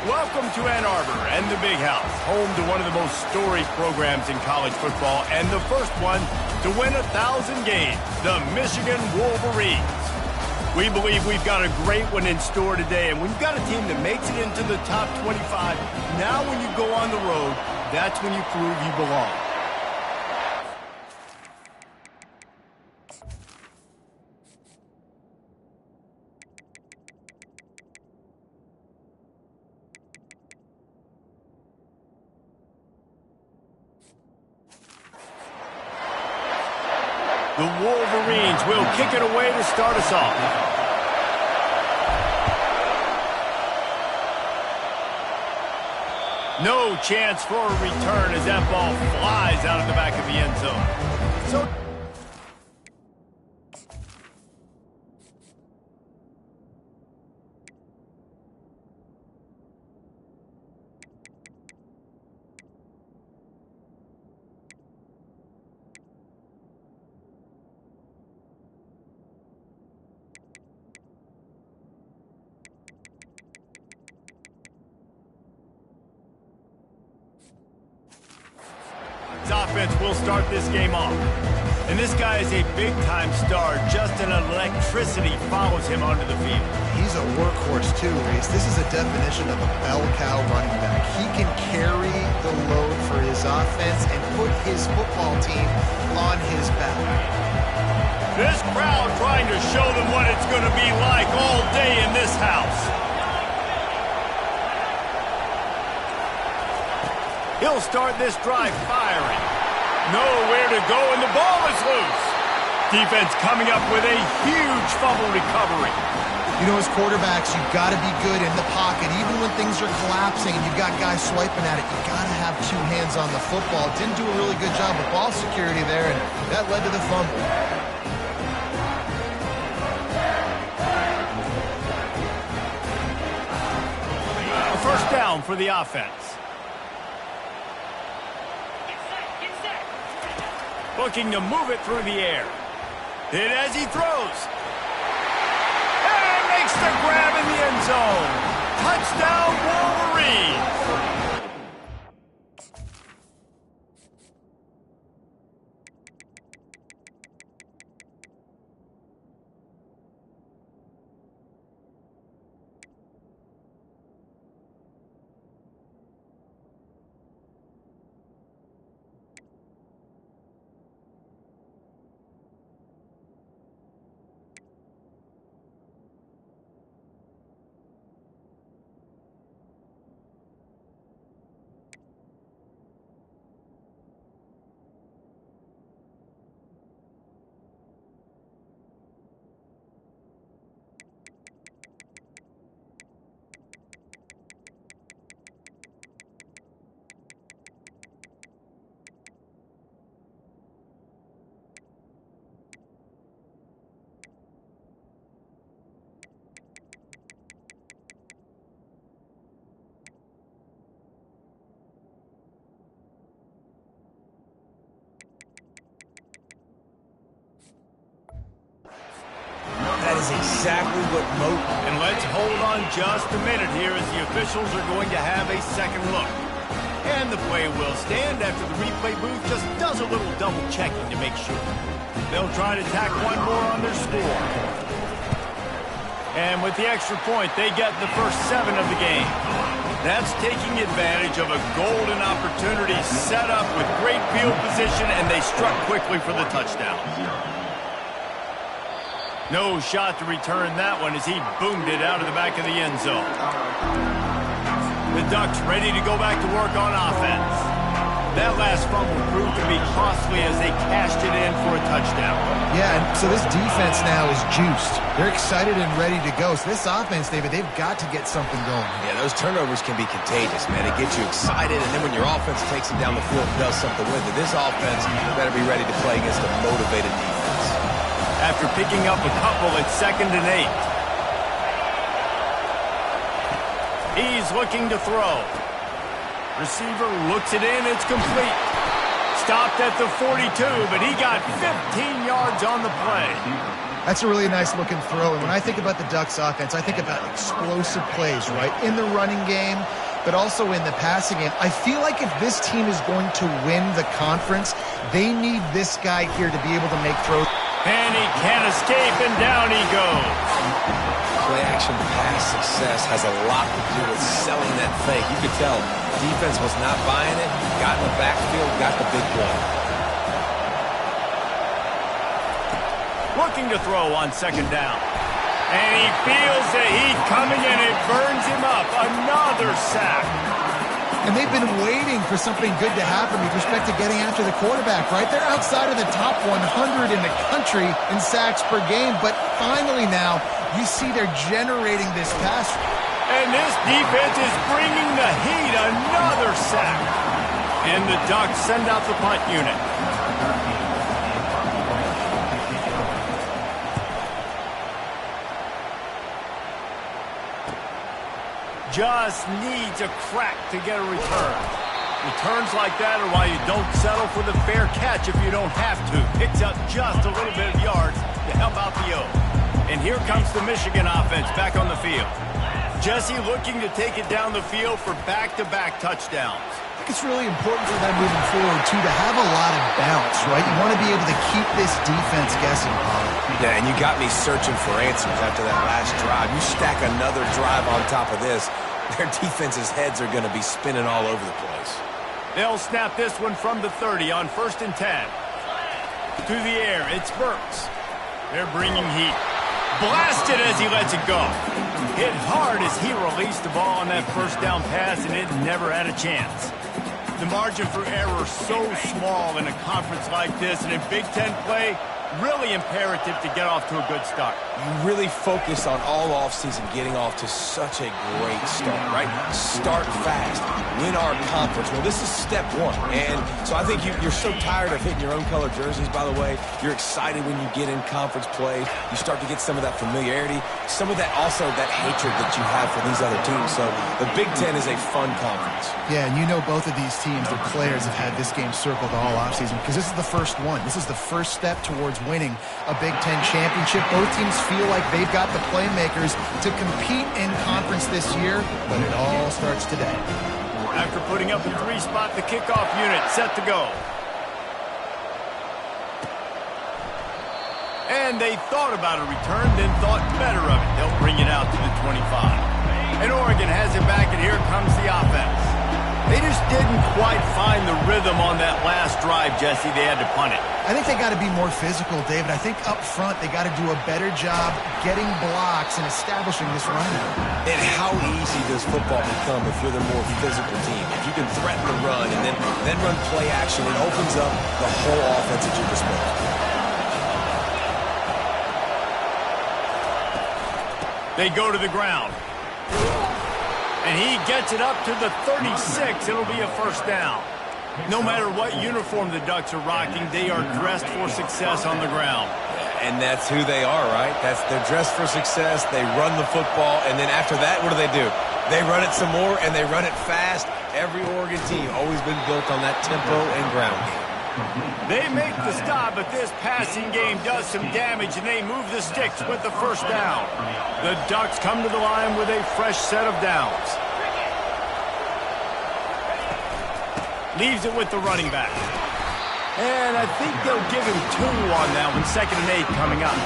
Welcome to Ann Arbor and the Big House, home to one of the most storied programs in college football and the first one to win 1,000 games, the Michigan Wolverines. We believe we've got a great one in store today, and when you've got a team that makes it into the top 25, now when you go on the road, that's when you prove you belong. The Wolverines will kick it away to start us off. No chance for a return as that ball flies out of the back of the end zone. So offense will start this game off. And this guy is a big-time star. Just an electricity follows him onto the field. He's a workhorse too, Reese. This is a definition of a bell cow running back. He can carry the load for his offense and put his football team on his back. This crowd trying to show them what it's going to be like all day in this house. He'll start this drive firing. Nowhere to go, and the ball is loose. Defense coming up with a huge fumble recovery. You know, as quarterbacks, you've got to be good in the pocket. Even when things are collapsing and you've got guys swiping at it, you've got to have two hands on the football. Didn't do a really good job with ball security there, and that led to the fumble. A first down for the offense. Looking to move it through the air. Hit as he throws. And makes the grab in the end zone. Touchdown, Wolverines. That is exactly what Moat... And let's hold on just a minute here as the officials are going to have a second look. And the play will stand after the replay booth just does a little double checking to make sure. They'll try to tack one more on their score. And with the extra point, they get the first 7 of the game. That's taking advantage of a golden opportunity set up with great field position, and they struck quickly for the touchdown. No shot to return that one as he boomed it out of the back of the end zone. The Ducks ready to go back to work on offense. That last fumble proved to be costly as they cashed it in for a touchdown. Yeah, and so this defense now is juiced. They're excited and ready to go. So this offense, David, they've got to get something going. Yeah, those turnovers can be contagious, man. It gets you excited, and then when your offense takes it down the field and does something with it, this offense better be ready to play against a motivated defense. After picking up a couple, it's 2nd and 8. He's looking to throw. Receiver looks it in, it's complete. stopped at the 42, but he got 15 yards on the play. That's a really nice looking throw. And when I think about the Ducks offense, I think about explosive plays, right? In the running game, but also in the passing game. I feel like if this team is going to win the conference, they need this guy here to be able to make throws. And he can't escape, and down he goes. Play-action pass success has a lot to do with selling that fake. You could tell defense was not buying it, got in the backfield, got the big play. Looking to throw on second down. And he feels the heat coming in. It burns him up. Another sack. And they've been waiting for something good to happen with respect to getting after the quarterback, right? They're outside of the top 100 in the country in sacks per game, but finally now you see they're generating this pass. And this defense is bringing the heat. Another sack. And the Ducks send out the punt unit. Just needs a crack to get a return. Returns like that are why you don't settle for the fair catch if you don't have to. Picks up just a little bit of yards to help out the O. And here comes the Michigan offense back on the field. Jesse looking to take it down the field for back-to-back touchdowns. I think it's really important for them moving forward, too, to have a lot of bounce, right? You want to be able to keep this defense guessing, Pollard. Yeah, and you got me searching for answers after that last drive. You stack another drive on top of this, their defense's heads are going to be spinning all over the place. They'll snap this one from the 30 on 1st and 10. To the air, it's Burks. They're bringing heat. Blasted as he lets it go. Hit hard as he released the ball on that first down pass, and it never had a chance. The margin for error so small in a conference like this, and in Big Ten play, really imperative to get off to a good start. You really focus on all offseason getting off to such a great start, right? Start fast. Win our conference. Well, this is step one. And so I think you're so tired of hitting your own color jerseys, by the way. You're excited when you get in conference play. You start to get some of that familiarity, some of that also that hatred that you have for these other teams. So the Big Ten is a fun conference. Yeah, and you know both of these teams, their players have had this game circled all offseason because this is the first one. This is the first step towards winning a Big Ten championship. Both teams feel like they've got the playmakers to compete in conference this year, but it all starts today. After putting up a 3-spot, the kickoff unit set to go. And they thought about a return, then thought better of it. They'll bring it out to the 25. And Oregon has it back, and here comes the offense. They just didn't quite find the rhythm on that last drive, Jesse. They had to punt it. I think they got to be more physical, David. I think up front they got to do a better job getting blocks and establishing this run. And how easy does football become if you're the more physical team? If you can threaten the run and then run play action, it opens up the whole offense at your disposal. They go to the ground. And he gets it up to the 36. It'll be a first down. No matter what uniform the Ducks are rocking, they are dressed for success on the ground. And that's who they are, right? They're dressed for success. They run the football, and then after that, what do? They run it some more, and they run it fast. Every Oregon team always been built on that tempo and ground game. They make the stop, but this passing game does some damage, and they move the sticks with the first down. The Ducks come to the line with a fresh set of downs. Leaves it with the running back. And I think they'll give him 2 on that one, 2nd and 8 coming up.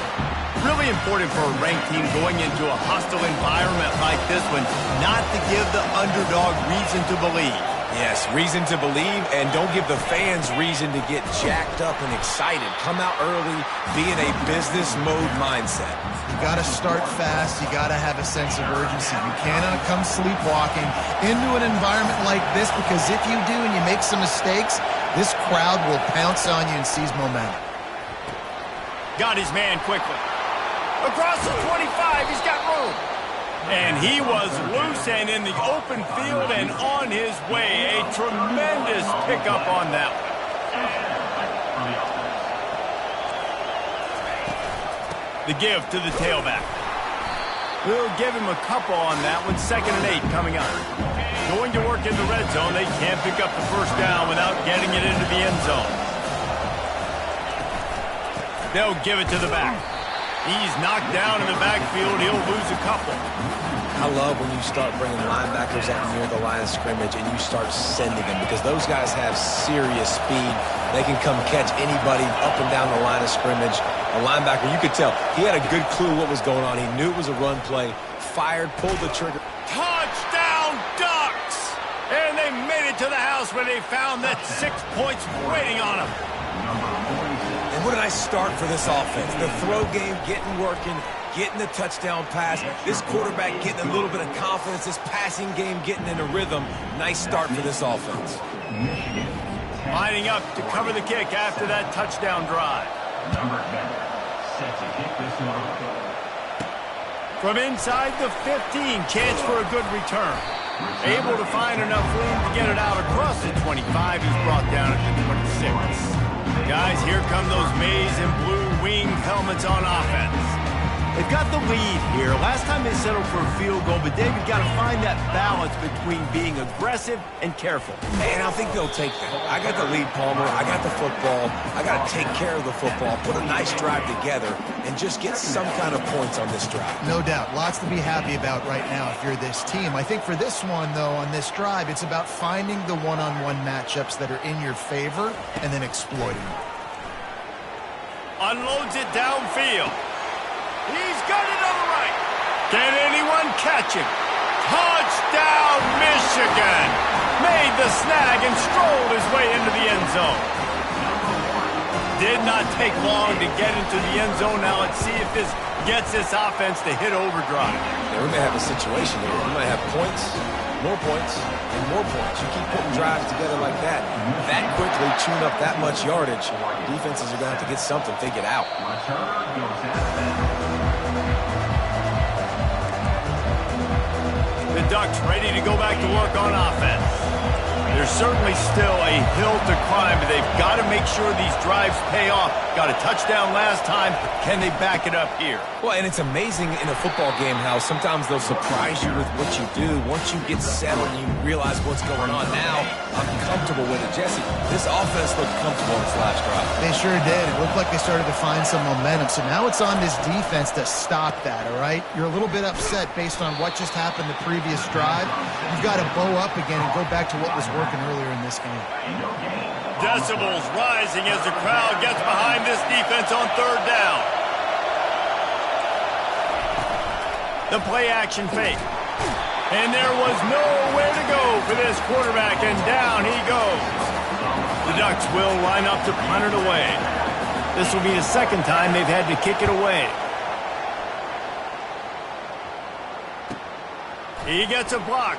Really important for a ranked team going into a hostile environment like this one, not to give the underdog reason to believe. Yes, reason to believe, and don't give the fans reason to get jacked up and excited. Come out early, be in a business mode mindset. You got to start fast. You got to have a sense of urgency. You cannot come sleepwalking into an environment like this, because if you do and you make some mistakes, this crowd will pounce on you and seize momentum. Got his man quickly. Across the 25, he's got room. And he was loose and in the open field and on his way. A tremendous pickup on that one. The give to the tailback. We'll give him a couple on that one. 2nd and 8 coming up. Going to work in the red zone. They can't pick up the first down without getting it into the end zone. They'll give it to the back. He's knocked down in the backfield. He'll lose a couple. I love when you start bringing linebackers out near the line of scrimmage and you start sending them, because those guys have serious speed. They can come catch anybody up and down the line of scrimmage. A linebacker, you could tell, he had a good clue what was going on. He knew it was a run play, fired, pulled the trigger. Touchdown, Ducks! And they made it to the house where they found that 6 points waiting on them. And what a nice start for this offense. The throw game getting working, getting the touchdown pass. This quarterback getting a little bit of confidence. This passing game getting in a rhythm. Nice start for this offense. Lining up to cover the kick after that touchdown drive. From inside the 15, chance for a good return. Able to find enough room to get it out across the 25. He's brought down at the 26. Guys, here come those maize and blue winged helmets on offense. They've got the lead here. Last time they settled for a field goal, but David got to find that balance between being aggressive and careful. And I think they'll take that. I got the lead, Palmer. I got the football. I got to take care of the football, put a nice drive together, and just get some kind of points on this drive. No doubt. Lots to be happy about right now if you're this team. I think for this one, though, on this drive, it's about finding the one-on-one matchups that are in your favor and then exploiting them. Unloads it downfield. He's got it on the right. Can anyone catch him? Touchdown, Michigan! Made the snag and strolled his way into the end zone. Did not take long to get into the end zone. Now let's see if this gets this offense to hit overdrive. Yeah, we may have a situation here. We might have points, more points, and more points. You keep putting drives together like that quickly, tune up that much yardage, defenses are going to have to get something figured out. The Ducks ready to go back to work on offense. There's certainly still a hill to climb, but they've got to make sure these drives pay off. Got a touchdown last time. Can they back it up here? Well, and it's amazing in a football game how sometimes they'll surprise you with what you do. Once you get settled and you realize what's going on now, I'm comfortable with it. Jesse, this offense looked comfortable in this last drive. They sure did. It looked like they started to find some momentum. So now it's on this defense to stop that, all right? You're a little bit upset based on what just happened the previous drive. You've got to bow up again and go back to what was working earlier in this game. Decibels rising as the crowd gets behind this defense on third down. The play action fake. And there was nowhere to go for this quarterback, and down he goes. The Ducks will line up to punt it away. This will be the second time they've had to kick it away. He gets a block.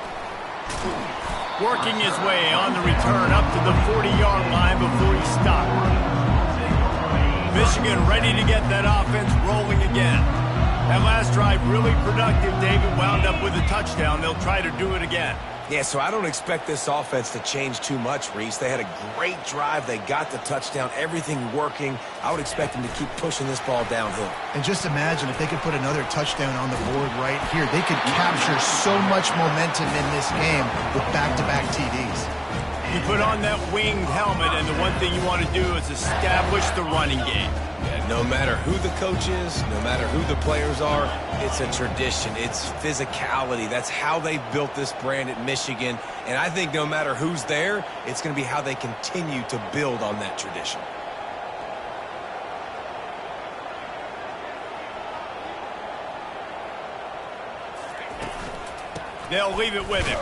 Working his way on the return up to the 40-yard line before he stopped. Michigan ready to get that offense rolling again. That last drive really productive. David wound up with a touchdown. They'll try to do it again. Yeah, so I don't expect this offense to change too much, Reese. They had a great drive. They got the touchdown, everything working. I would expect them to keep pushing this ball downhill. And just imagine if they could put another touchdown on the board right here. They could capture so much momentum in this game with back-to-back TDs. You put on that winged helmet, and the one thing you want to do is establish the running game. Yeah, no matter who the coach is, no matter who the players are, it's a tradition. It's physicality. That's how they built this brand at Michigan. And I think no matter who's there, it's going to be how they continue to build on that tradition. They'll leave it with him.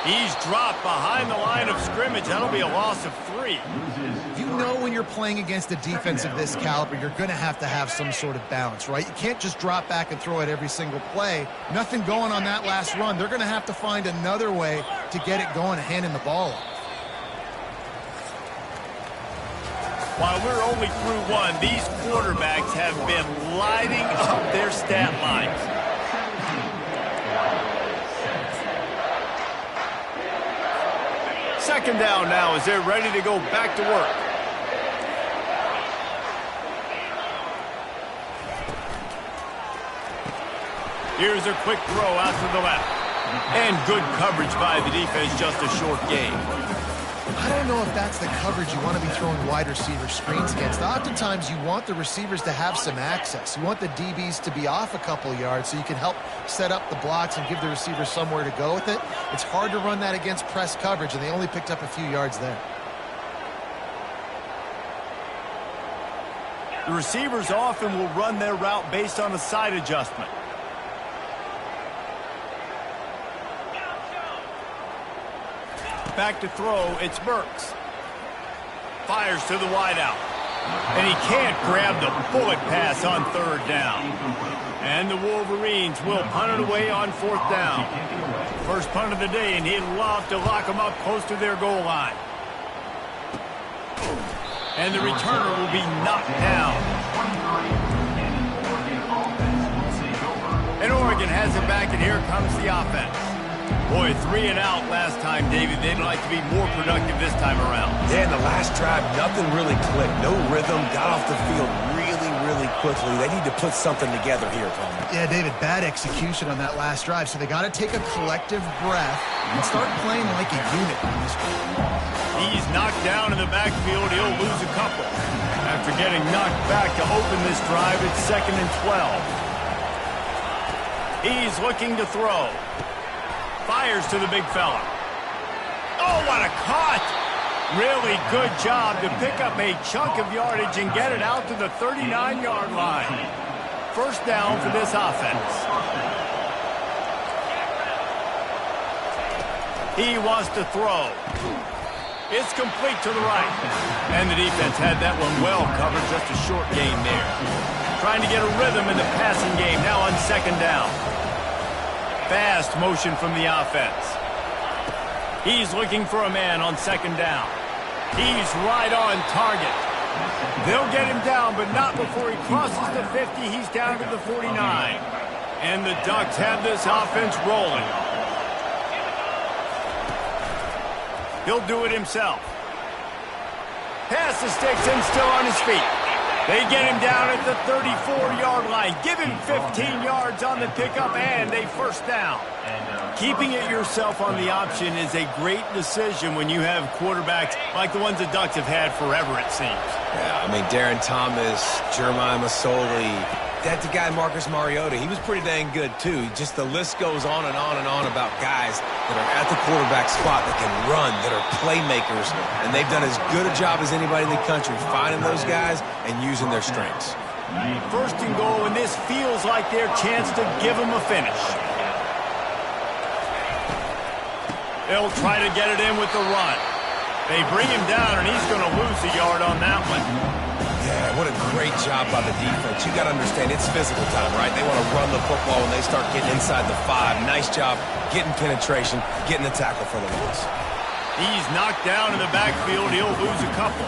He's dropped behind the line of scrimmage. That'll be a loss of 3. You know when you're playing against a defense of this caliber, you're going to have some sort of balance, right? You can't just drop back and throw it every single play. Nothing going on that last run. They're going to have to find another way to get it going and handing the ball off. While we're only through one, these quarterbacks have been lighting up their stat lines. Second down now as they're ready to go back to work. Here's a quick throw out to the left. And good coverage by the defense, just a short gain. I don't know if that's the coverage you want to be throwing wide receiver screens against. Oftentimes, you want the receivers to have some access. You want the DBs to be off a couple yards so you can help set up the blocks and give the receivers somewhere to go with it. It's hard to run that against press coverage, and they only picked up a few yards there. The receivers often will run their route based on a side adjustment. Back to throw, it's Burks. Fires to the wideout. And he can't grab the bullet pass on third down. And the Wolverines will punt it away on fourth down. First punt of the day, and he'd love to lock them up close to their goal line. And the returner will be knocked down. And Oregon has it back, and here comes the offense. Boy, 3 and out last time, David. They'd like to be more productive this time around. Yeah, in the last drive, nothing really clicked. No rhythm, got off the field really quickly. They need to put something together here, Palmer. Yeah, David, bad execution on that last drive, so they got to take a collective breath and start playing like a unit on this one. He's knocked down in the backfield. He'll lose a couple. After getting knocked back to open this drive, it's 2nd and 12. He's looking to throw. Fires to the big fella. Oh, what a cut! Really good job to pick up a chunk of yardage and get it out to the 39-yard line. First down for this offense. He wants to throw. It's complete to the right. And the defense had that one well covered, just a short gain there. Trying to get a rhythm in the passing game now on 2nd down. Fast motion from the offense. He's looking for a man on 2nd down. He's right on target. They'll get him down, but not before he crosses the 50. He's down to the 49. And the Ducks have this offense rolling. He'll do it himself. Pass the sticks and still on his feet. They get him down at the 34-yard line. Give him 15 yards on the pickup and a first down. Keeping it yourself on the option is a great decision when you have quarterbacks like the ones the Ducks have had forever, it seems. Yeah, I mean, Darren Thomas, Jeremiah Masoli, that the guy Marcus Mariota, he was pretty dang good, too. Just the list goes on and on and on about guys that are at the quarterback spot that can run, that are playmakers, and they've done as good a job as anybody in the country finding those guys and using their strengths. First and goal, and this feels like their chance to give them a finish. They'll try to get it in with the run. They bring him down, and he's going to lose a yard on that one. Yeah, what a great job by the defense. You got to understand, it's physical time, right? They want to run the football when they start getting inside the 5. Nice job getting penetration, getting the tackle for the loss. He's knocked down in the backfield. He'll lose a couple.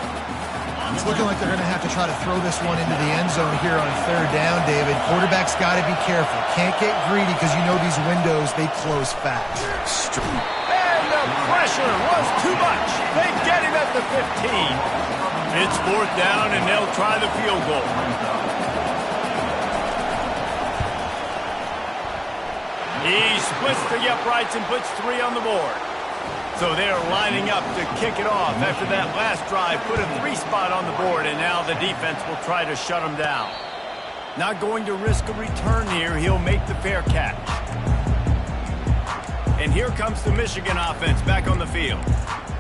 It's looking like they're going to have to try to throw this one into the end zone here on 3rd down, David. Quarterback's got to be careful. Can't get greedy because you know these windows, they close fast. And the pressure was too much. They get him at the 15. It's 4th down, and they'll try the field goal. He splits the uprights and puts 3 on the board. So they're lining up to kick it off after that last drive. Put a 3 spot on the board, and now the defense will try to shut them down. Not going to risk a return here. He'll make the fair catch. And here comes the Michigan offense back on the field.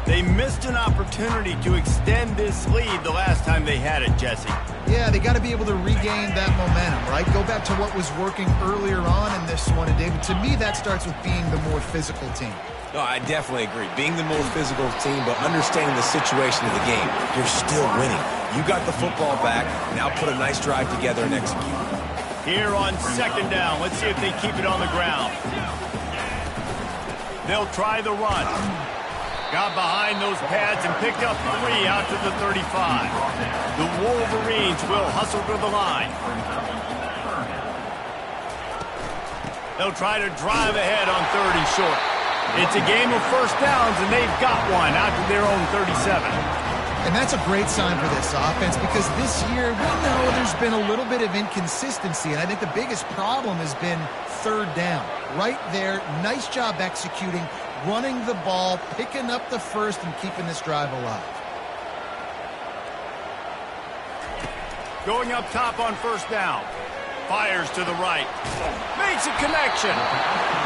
They missed an opportunity to extend this lead the last time they had it, Jesse. Yeah, they got to be able to regain that momentum, right? Go back to what was working earlier on in this one. And, David, to me, that starts with being the more physical team. No, I definitely agree. Being the more physical team, but understanding the situation of the game. You're still winning. You got the football back. Now put a nice drive together and execute. Here on 2nd down, let's see if they keep it on the ground. They'll try the run. Got behind those pads and picked up 3 out to the 35. The Wolverines will hustle to the line. They'll try to drive ahead on 3rd and short. It's a game of first downs, and they've got one out to their own 37. And that's a great sign for this offense because this year we know there's been a little bit of inconsistency, and I think the biggest problem has been third down. Right there, nice job executing, running the ball, picking up the first, and keeping this drive alive. Going up top on first down. Fires to the right. Makes a connection.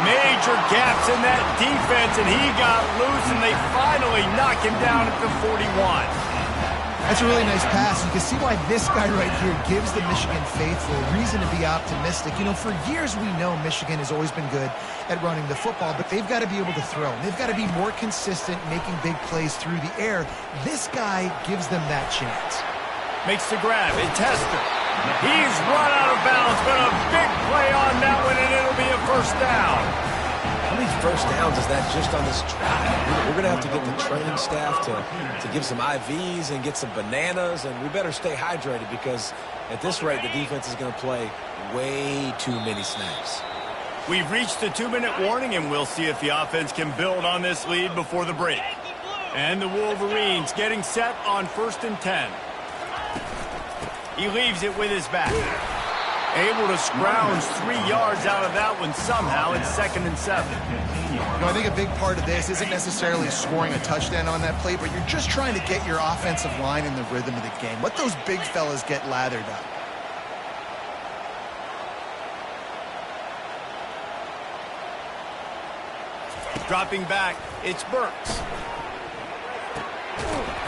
Major gaps in that defense, and he got loose, and they finally knock him down at the 41. That's a really nice pass. You can see why this guy right here gives the Michigan faithful reason to be optimistic. You know, for years we know Michigan has always been good at running the football, but they've got to be able to throw. They've got to be more consistent making big plays through the air. This guy gives them that chance. Makes the grab. And Tester. He's run out of bounds, but a big play on that one, and it'll be a first down. How many first downs is that just on this drive? We're going to have to get the training staff to give some IVs and get some bananas, and we better stay hydrated because at this rate, the defense is going to play way too many snaps. We've reached the 2-minute warning, and we'll see if the offense can build on this lead before the break. And the Wolverines getting set on 1st and 10. He leaves it with his back. Able to scrounge 3 yards out of that one somehow. It's 2nd and 7. You know, I think a big part of this isn't necessarily scoring a touchdown on that play, but you're just trying to get your offensive line in the rhythm of the game. Let those big fellas get lathered up. Dropping back, it's Burks.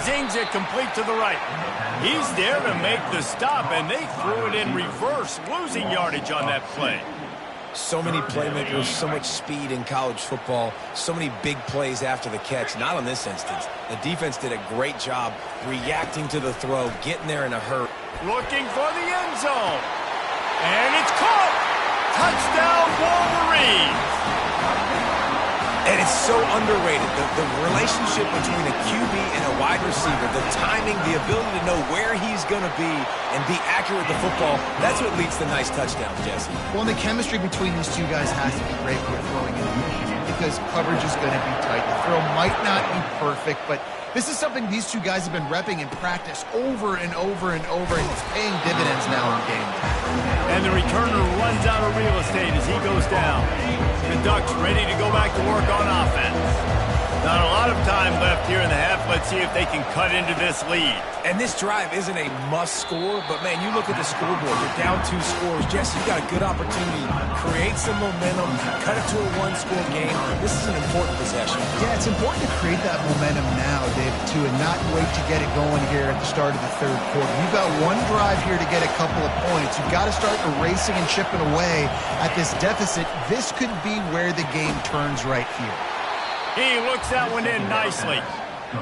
Zings it complete to the right. He's there to make the stop, and they threw it in reverse, losing yardage on that play. So many playmakers, so much speed in college football, so many big plays after the catch. Not on this instance. The defense did a great job reacting to the throw, getting there in a hurry. Looking for the end zone. And it's caught. Touchdown, Wolverines. And it's so underrated, the relationship between a QB and a wide receiver, the timing, the ability to know where he's going to be and be accurate with the football, that's what leads to nice touchdowns, Jesse. Well, and the chemistry between these two guys has to be great when you're throwing in because coverage is going to be tight. The throw might not be perfect, but this is something these two guys have been repping in practice over and over and over, and it's paying dividends now in game. And the returner runs out of real estate as he goes down. The Ducks ready to go back to work on offense. Not a lot of time left here in the half. Let's see if they can cut into this lead. And this drive isn't a must score, but man, you look at the scoreboard, you're down 2 scores. Jesse, you got a good opportunity to create some momentum, cut it to a 1-score game. This is an important possession. Yeah, it's important to create that momentum now, David, too, and not wait to get it going here at the start of the 3rd quarter. You've got one drive here to get a couple of points. You've got to start erasing and chipping away at this deficit. This could be where the game turns right here. He looks that one in nicely.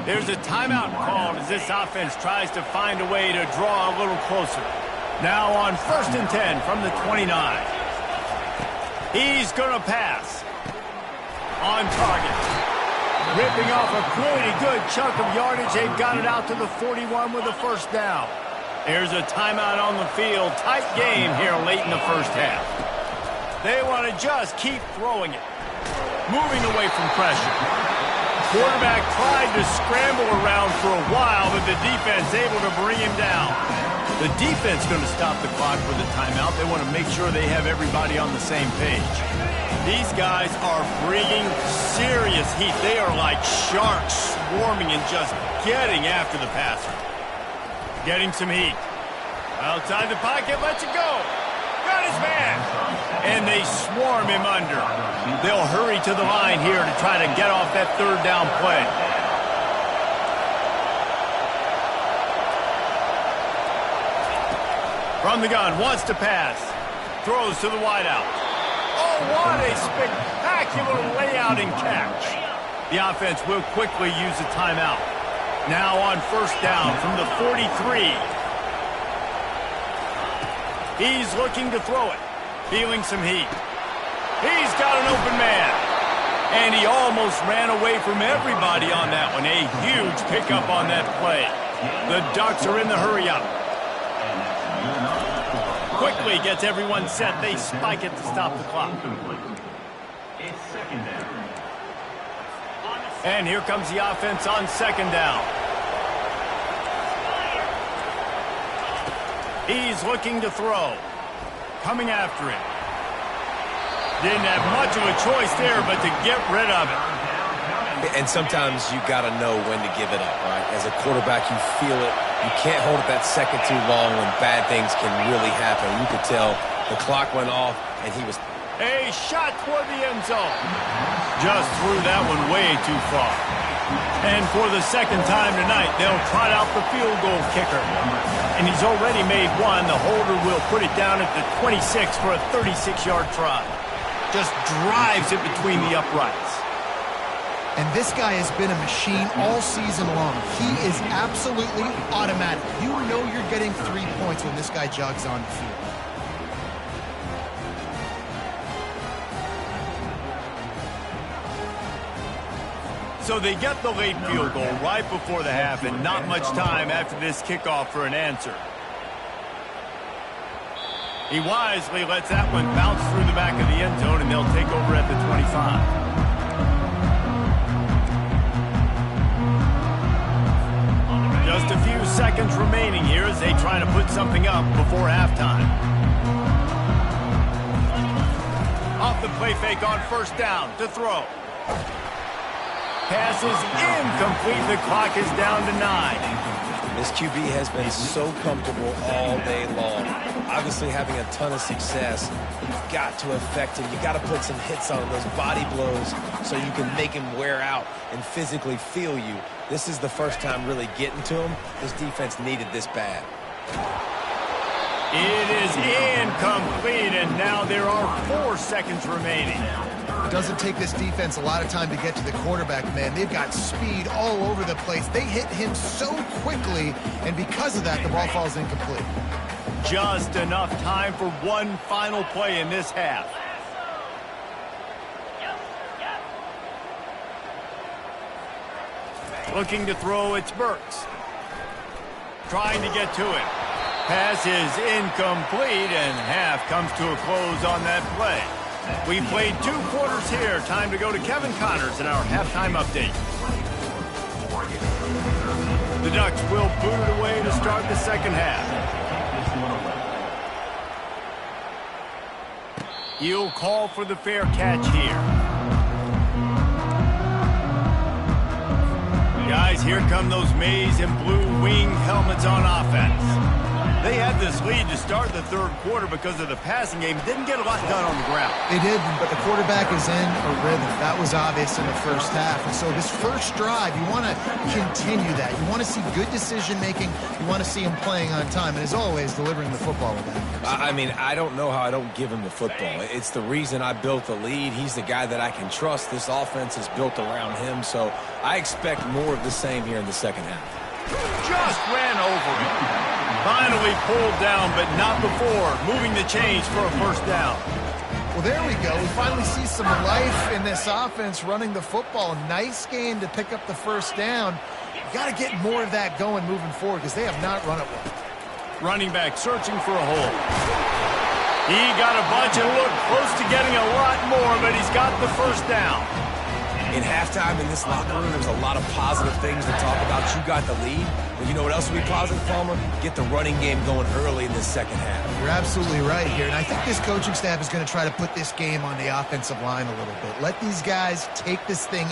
There's a timeout called as this offense tries to find a way to draw a little closer. Now on 1st and 10 from the 29. He's going to pass. On target. Ripping off a pretty good chunk of yardage. They've got it out to the 41 with a first down. There's a timeout on the field. Tight game here late in the first half. They want to just keep throwing it. Moving away from pressure. Quarterback tried to scramble around for a while, but the defense able to bring him down. The defense going to stop the clock with a timeout. They want to make sure they have everybody on the same page. These guys are bringing serious heat. They are like sharks swarming and just getting after the passer. Getting some heat. Outside the pocket, lets it go. Got his man. And they swarm him under. They'll hurry to the line here to try to get off that 3rd down play. From the gun, wants to pass. Throws to the wideout. Oh, what a spectacular layout and catch. The offense will quickly use a timeout. Now on 1st down from the 43. He's looking to throw it. Feeling some heat. He's got an open man. And he almost ran away from everybody on that one. A huge pickup on that play. The Ducks are in the hurry-up. Quickly gets everyone set. They spike it to stop the clock. And here comes the offense on 2nd down. He's looking to throw. Coming after him. Didn't have much of a choice there, but to get rid of it. And sometimes you got to know when to give it up, right? As a quarterback, you feel it. You can't hold it that second too long when bad things can really happen. You could tell the clock went off, and he was... A shot toward the end zone. Just threw that one way too far. And for the second time tonight, they'll trot out the field goal kicker. And he's already made one. The holder will put it down at the 26 for a 36-yard try. Just drives it between the uprights. And this guy has been a machine all season long. He is absolutely automatic. You know you're getting 3 points when this guy jogs on the field. So they get the late field goal right before the half, and not much time after this kickoff for an answer. He wisely lets that one bounce through the back of the end zone, and they'll take over at the 25. Just a few seconds remaining here as they try to put something up before halftime. Off the play fake on first down to throw. Pass is incomplete. The clock is down to 9. This QB has been so comfortable all day long. Obviously having a ton of success. You've got to affect him. You've got to put some hits on him, those body blows, so you can make him wear out and physically feel you. This is the first time really getting to him. This defense needed this bad. It is incomplete, and now there are 4 seconds remaining. It doesn't take this defense a lot of time to get to the quarterback, man. They've got speed all over the place. They hit him so quickly, and because of that, the ball falls incomplete. Just enough time for one final play in this half. Looking to throw, it's Burks. Trying to get to it. Pass is incomplete, and half comes to a close on that play. We've played 2 quarters here. Time to go to Kevin Connors in our halftime update. The Ducks will boot it away to start the second half. He'll call for the fair catch here. Guys, here come those maize and blue wing helmets on offense. They had this lead to start the third quarter because of the passing game. Didn't get a lot done on the ground. They did, but the quarterback is in a rhythm. That was obvious in the first half. And so this first drive, you want to continue that. You want to see good decision-making. You want to see him playing on time. And as always, delivering the football with accuracy. I mean, I don't know how I don't give him the football. It's the reason I built the lead. He's the guy that I can trust. This offense is built around him. So I expect more of the same here in the second half. Just ran over it. Finally pulled down, but not before moving the chains for a first down. Well, there we go. We finally see some life in this offense running the football. Nice game to pick up the first down. You got to get more of that going moving forward because they have not run it well. Running back searching for a hole. He got a bunch and looked close to getting a lot more, but he's got the first down. In halftime in this locker room, there's a lot of positive things to talk about. You got the lead. But you know what else will be positive, Palmer? Get the running game going early in this second half. You're absolutely right here. And I think this coaching staff is going to try to put this game on the offensive line a little bit. Let these guys take this thing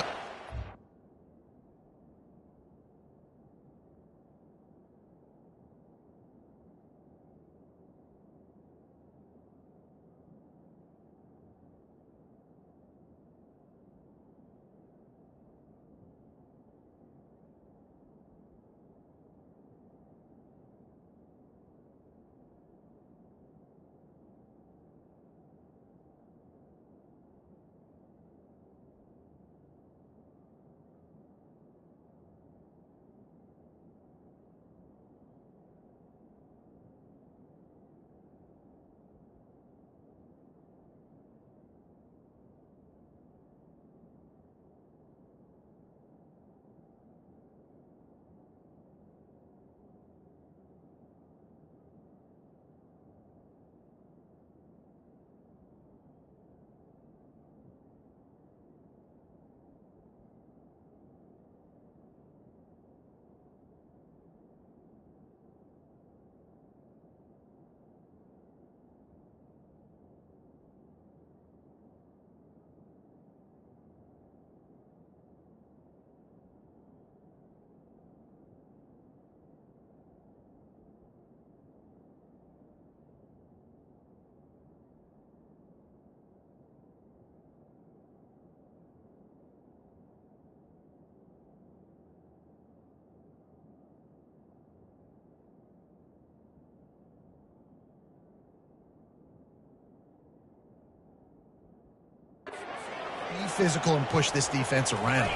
physical and push this defense around.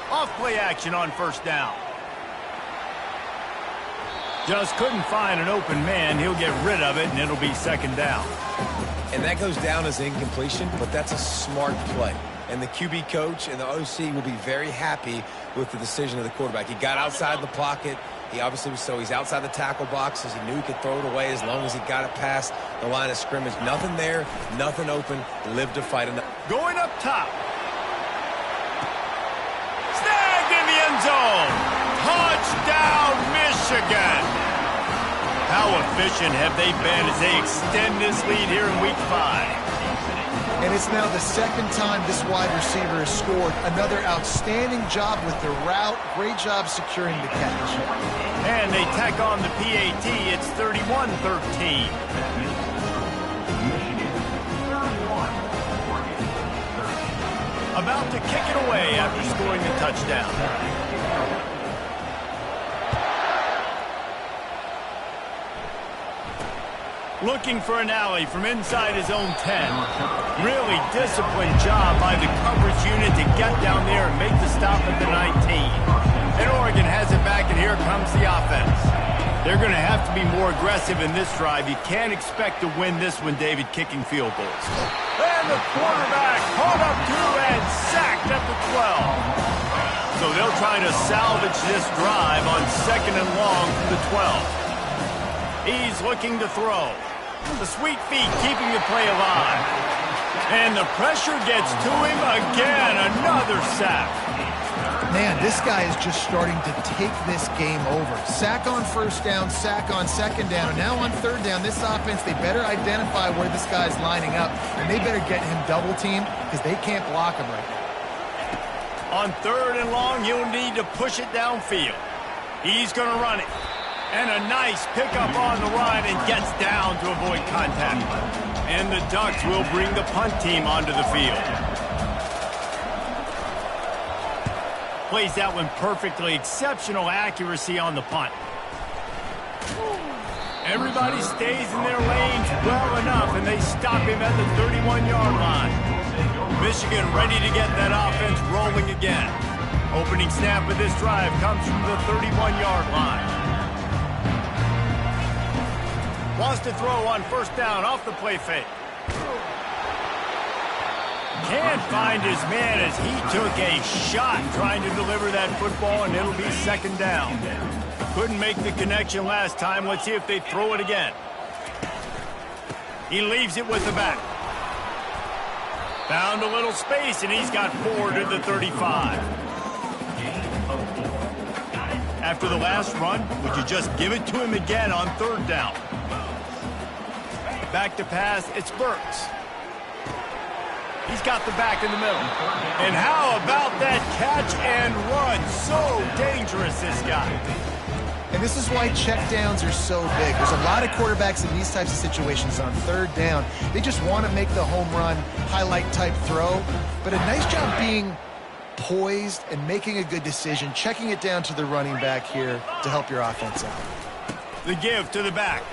Off play action on first down. Just couldn't find an open man. He'll get rid of it, and it'll be second down. And that goes down as incompletion, but that's a smart play. And the QB coach and the OC will be very happy with the decision of the quarterback. He got outside the pocket. He obviously was, so he's outside the tackle boxes. He knew he could throw it away as long as he got it past the line of scrimmage. Nothing there, nothing open. Lived to fight enough. Going up top. Snagged in the end zone. Touchdown, Michigan. How efficient have they been as they extend this lead here in Week 5? And it's now the second time this wide receiver has scored. Another outstanding job with the route. Great job securing the catch. And they tack on the PAT. It's 31-13. About to kick it away after scoring the touchdown. Looking for an alley from inside his own 10. Really disciplined job by the coverage unit to get down there and make the stop at the 19. And Oregon has it back, and here comes the offense. They're going to have to be more aggressive in this drive. You can't expect to win this one, David, kicking field goals. And the quarterback caught up to and sacked at the 12. So they'll try to salvage this drive on second and long from the 12. He's looking to throw. The sweet feet keeping the play alive. And the pressure gets to him again. Another sack. Man, this guy is just starting to take this game over. Sack on first down, sack on second down. And now on third down, this offense, they better identify where this guy's lining up. And they better get him double teamed because they can't block him right now. On third and long, you'll need to push it downfield. He's going to run it. And a nice pickup on the run and gets down to avoid contact. And the Ducks will bring the punt team onto the field. Plays that one perfectly. Exceptional accuracy on the punt. Everybody stays in their lanes well enough, and they stop him at the 31-yard line. Michigan ready to get that offense rolling again. Opening snap of this drive comes from the 31-yard line. Wants to throw on first down off the play fake. Can't find his man as he took a shot trying to deliver that football, and it'll be second down. Couldn't make the connection last time. Let's see if they throw it again. He leaves it with the back. Found a little space, and he's got 4 to the 35. After the last run, would you just give it to him again on third down? Back to pass, it's Burks. He's got the back in the middle. And how about that catch and run? So dangerous, this guy. And this is why checkdowns are so big. There's a lot of quarterbacks in these types of situations on third down. They just want to make the home run, highlight-type throw. But a nice job being poised and making a good decision, checking it down to the running back here to help your offense out. The give to the back.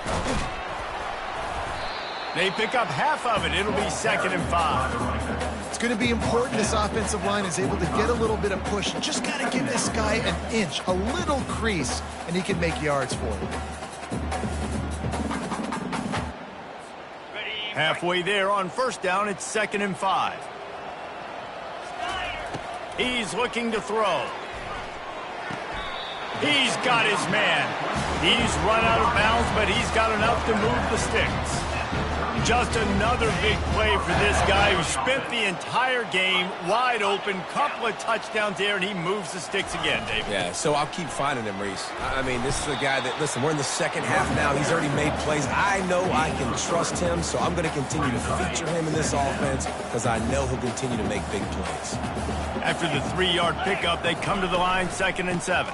They pick up half of it. It'll be second and 5. It's going to be important this offensive line is able to get a little bit of push. Just got to give this guy an inch, a little crease, and he can make yards for it. Halfway there on first down, it's second and 5. He's looking to throw. He's got his man. He's run out of bounds, but he's got enough to move the sticks. Just another big play for this guy who spent the entire game wide open. Couple of touchdowns there, and he moves the sticks again, David. Yeah, so I'll keep finding him, Reese. I mean, this is a guy that, listen, we're in the second half now. He's already made plays. I know I can trust him, so I'm going to continue to feature him in this offense because I know he'll continue to make big plays. After the 3-yard pickup, they come to the line, second and 7.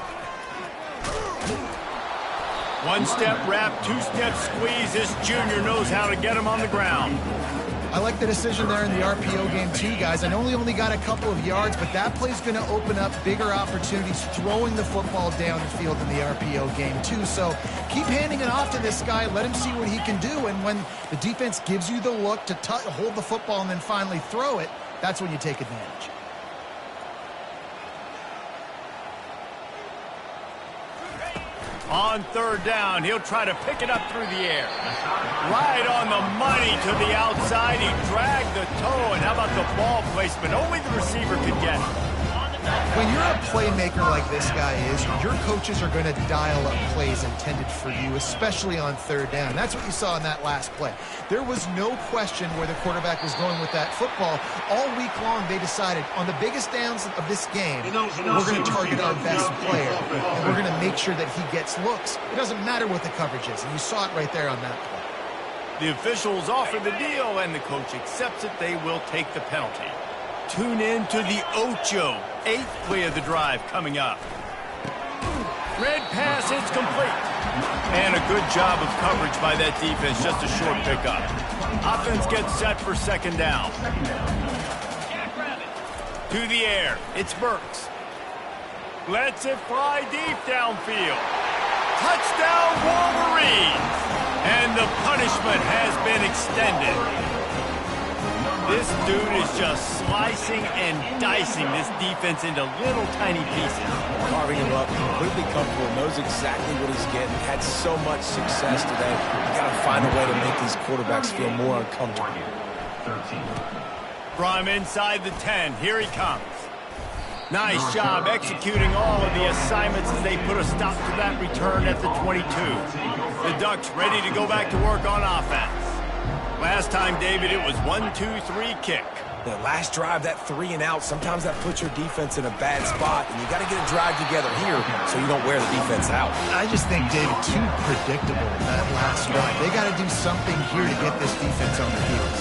One-step wrap, two-step squeeze. This junior knows how to get him on the ground. I like the decision there in the RPO game too, guys. I know he only got a couple of yards, but that play's going to open up bigger opportunities throwing the football down the field in the RPO game too. So keep handing it off to this guy. Let him see what he can do. And when the defense gives you the look to hold the football and then finally throw it, That's when you take advantage. On third down, he'll try to pick it up through the air. Right on the money to the outside. He dragged the toe, and how about the ball placement? Only the receiver could get it. When you're a playmaker like this guy is, your coaches are going to dial up plays intended for you, especially on third down. That's what you saw in that last play. There was no question where the quarterback was going with that football. All week long, they decided on the biggest downs of this game, we're going to target our best player, and we're going to make sure that he gets looks. It doesn't matter what the coverage is, and you saw it right there on that play. The officials offer the deal, and the coach accepts it. They will take the penalty. Tune in to the Ocho. 8th play of the drive coming up. Red pass, it's complete. And a good job of coverage by that defense, just a short pickup. Offense gets set for second down. To the air, it's Burks. Lets it fly deep downfield. Touchdown, Wolverines! And the punishment has been extended. This dude is just slicing and dicing this defense into little tiny pieces. Carving him up, completely comfortable, knows exactly what he's getting, had so much success today. You got to find a way to make these quarterbacks feel more uncomfortable. From inside the 10, here he comes. Nice job executing all of the assignments as they put a stop to that return at the 22. The Ducks ready to go back to work on offense. Last time, David, it was 1-2-3 kick. The last drive, that 3 and out, sometimes that puts your defense in a bad spot, and you got to get a drive together here so you don't wear the defense out. I just think, David, too predictable that last drive. They got to do something here to get this defense on their heels.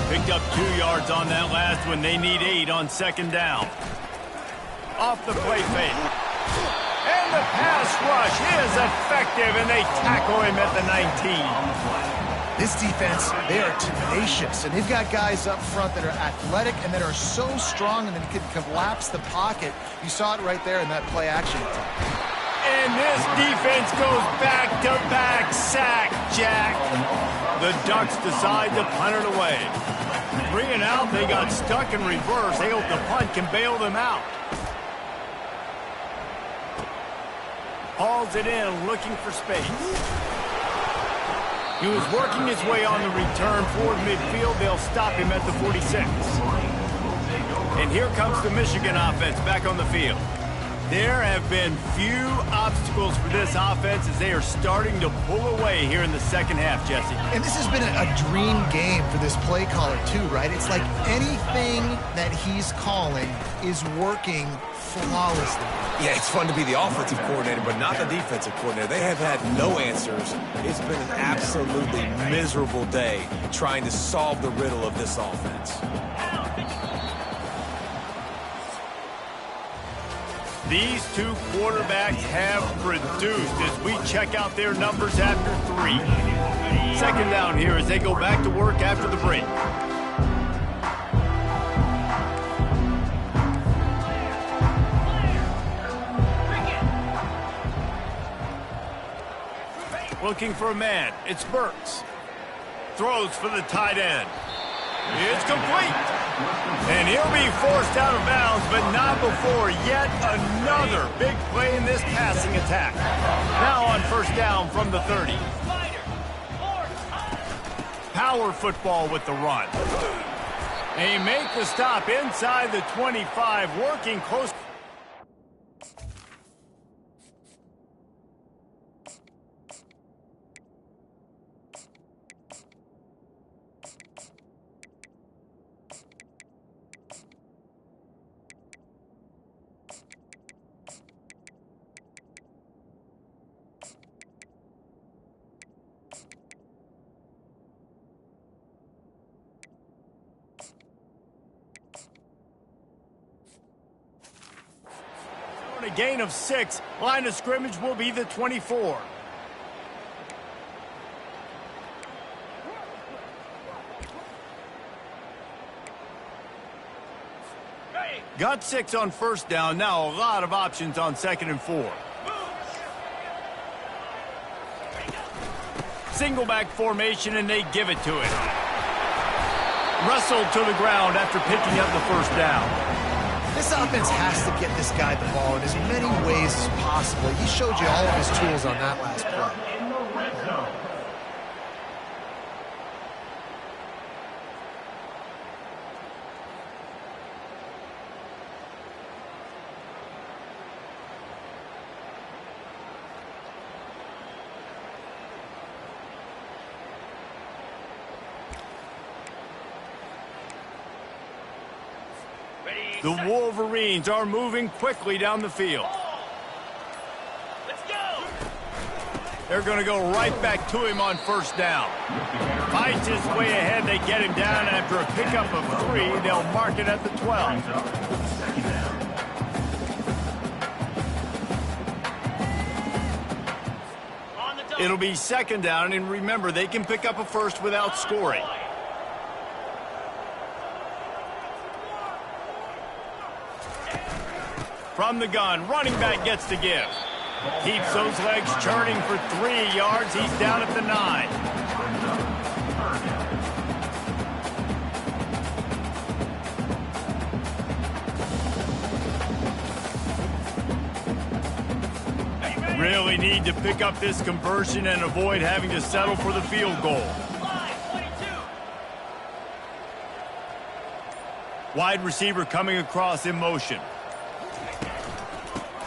Picked up 2 yards on that last one. They need 8 on second down. Off the play fake. And the pass rush is effective, and they tackle him at the 19. This defense, they are tenacious, and they've got guys up front that are athletic and that are so strong and that can collapse the pocket. You saw it right there in that play action attack. And this defense goes back-to-back sack, Jack. The Ducks decide to punt it away. Bring it out, they got stuck in reverse. They hope the punt can bail them out. Hauls it in, looking for space. He was working his way on the return toward midfield. They'll stop him at the 46. And here comes the Michigan offense back on the field. There have been few obstacles for this offense as they are starting to pull away here in the second half, Jesse. And this has been a dream game for this play caller too, right? It's like anything that he's calling is working flawlessly. Yeah, it's fun to be the offensive coordinator, but not the defensive coordinator. They have had no answers. It's been an absolutely miserable day trying to solve the riddle of this offense. These two quarterbacks have produced as we check out their numbers after 3. Second down here as they go back to work after the break. Looking for a man. It's Burks. Throws for the tight end. It's complete. And he'll be forced out of bounds, but not before yet another big play in this passing attack. Now on first down from the 30. Power football with the run. They make the stop inside the 25, working close. A gain of 6. Line of scrimmage will be the 24. Got 6 on first down. Now a lot of options on second and 4. Single back formation, and they give it to it. Wrestled to the ground after picking up the first down. This offense has to get this guy the ball in as many ways as possible. He showed you all of his tools on that last play. The Wolverines are moving quickly down the field. Let's go. They're going to go right back to him on first down. Fights his way ahead. They get him down after a pickup of 3. They'll mark it at the 12. It'll be second down, and remember, they can pick up a first without scoring. From the gun, running back gets the give. Keeps those legs churning for 3 yards. He's down at the 9. Really need to pick up this conversion and avoid having to settle for the field goal. Wide receiver coming across in motion.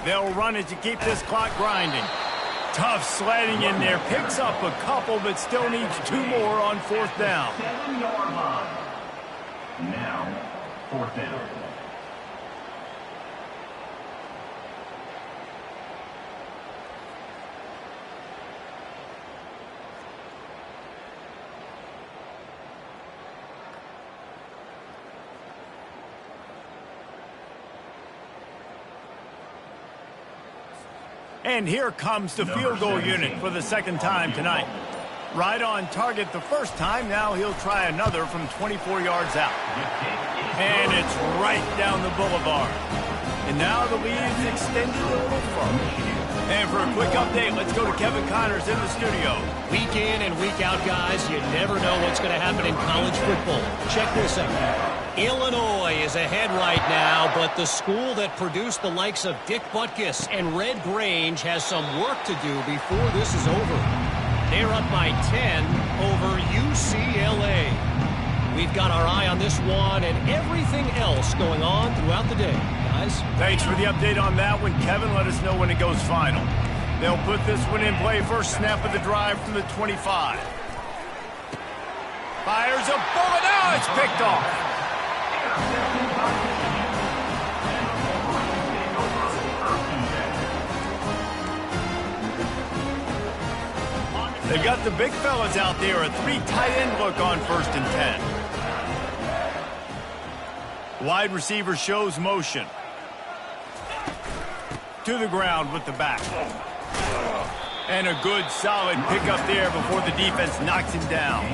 They'll run it to keep this clock grinding. Tough sledding in there. Picks up a couple, but still needs 2 more on fourth down. 7-yard line. Now, fourth down. And here comes the field goal unit for the second time tonight. Right on target the first time. Now he'll try another from 24 yards out. And it's right down the boulevard. And now the lead's extended a little further. And for a quick update, let's go to Kevin Connors in the studio. Week in and week out, guys, you never know what's going to happen in college football. Check this out. Illinois is ahead right now, but the school that produced the likes of Dick Butkus and Red Grange has some work to do before this is over. They're up by 10 over UCLA. We've got our eye on this one and everything else going on throughout the day, guys. Thanks for the update on that one, Kevin. Let us know when it goes final. They'll put this one in play. First snap of the drive from the 25. Fires a bullet. Now it's picked off. They've got the big fellas out there. A 3 tight end look on 1st and 10. Wide receiver shows motion. To the ground with the back. And a good solid pickup there before the defense knocks him down.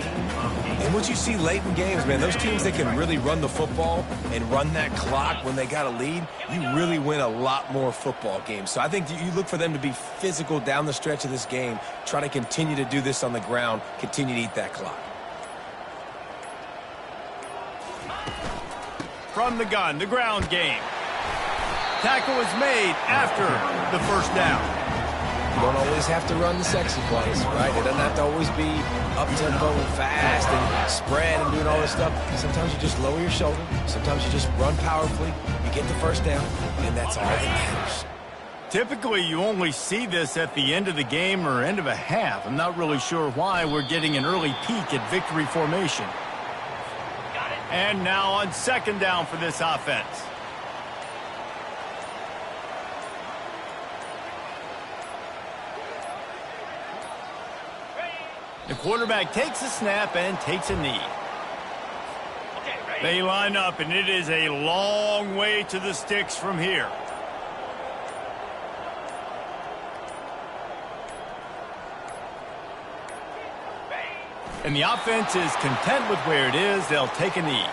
And what you see late in games, man, those teams that can really run the football and run that clock when they got a lead, you really win a lot more football games. So I think you look for them to be physical down the stretch of this game, try to continue to do this on the ground, continue to eat that clock. From the gun, the ground game. Tackle is made after the first down. You don't always have to run the sexy plays, right? It doesn't have to always be up-tempo and fast and spread and doing all this stuff. Sometimes you just lower your shoulder. Sometimes you just run powerfully. You get the first down, and that's all that matters. Typically, you only see this at the end of the game or end of a half. I'm not really sure why we're getting an early peek at victory formation. And now on second down for this offense. The quarterback takes a snap and takes a knee. They line up, and it is a long way to the sticks from here. And the offense is content with where it is. They'll take a knee.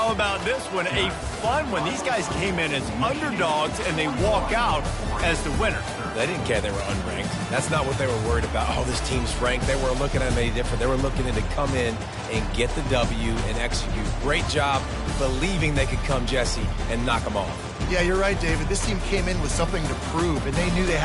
How about this one? A fun one. These guys came in as underdogs, and they walk out as the winner. They didn't care they were unranked. That's not what they were worried about. Oh, this team's ranked. They weren't looking at any different. They were looking to come in and get the W and execute. Great job believing they could come, Jesse, and knock them off. Yeah, you're right, David. This team came in with something to prove, and they knew they had